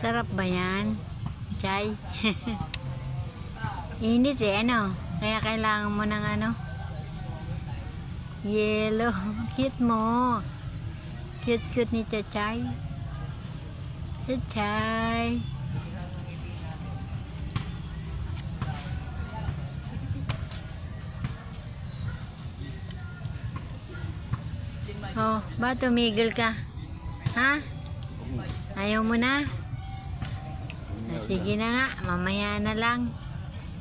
Sarap ba yan? Chay? Init ano? Kaya kailangan mo ng yellow. Cute mo. Cute ni Chachay. Chachay. Oh, ba tumigil ka? Ha? Ayaw mo na? Sige na nga, mamaya na lang.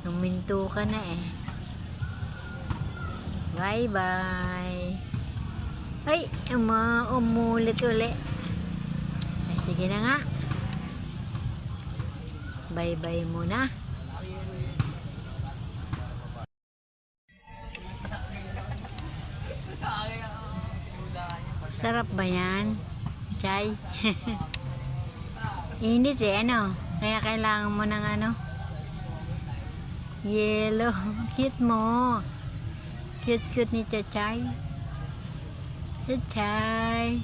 Huminto ka na eh. Bye bye. Ay, umulit uli. Sige na nga. Bye bye muna. Sarap ba yan? Chay? Init ano? Kaya kailangan mo ng yellow. Cute mo. Cute ni Chachay. Chachay.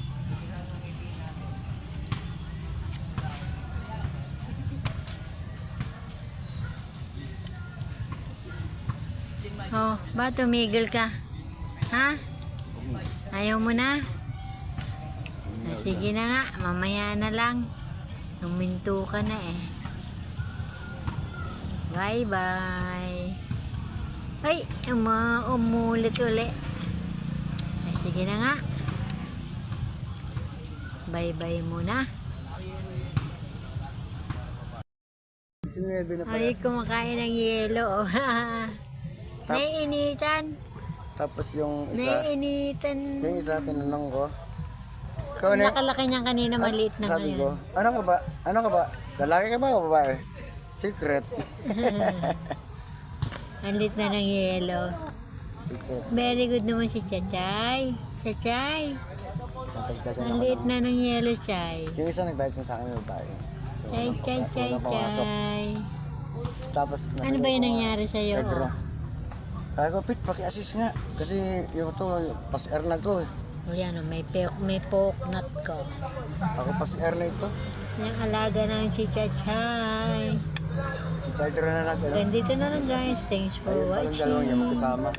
Oh, ba tumigil ka? Ha? Ayaw mo na? Sige na nga, mamaya na lang. Huminto ka na eh. Bye bye. Ay, umulit uli. Sige na nga. Bye bye muna. Ay, kumakain ng yelo. Naiinitan. Tapos yung isa. Naiinitan. Yung isa, tinanong ko. Nakalaki niya kanina, maliit na sabi ngayon. ko, ano ka ba? Ano ka ba? Lalaki ka ba o babae? Secret. Ang lit na ng yelo. Secret. Very good naman si Chachay. Chachay. Ang lit na ng yelo, Chay. Yung isa nagbayad ko sa akin yung babae. Chay. Tapos, Ano ba yung nangyari sa'yo? Pedro. Kaya ko, Pit, paki-assist nga. Kasi yung to, pas-air na to eh. O yan, may poknat ko. Ako pas-air na ito. Yung alaga ng si Chachay. Si Pedro na nag-ano. Ganito na lang guys. Thanks for Ayun palang dalawang niya watching. magkasama.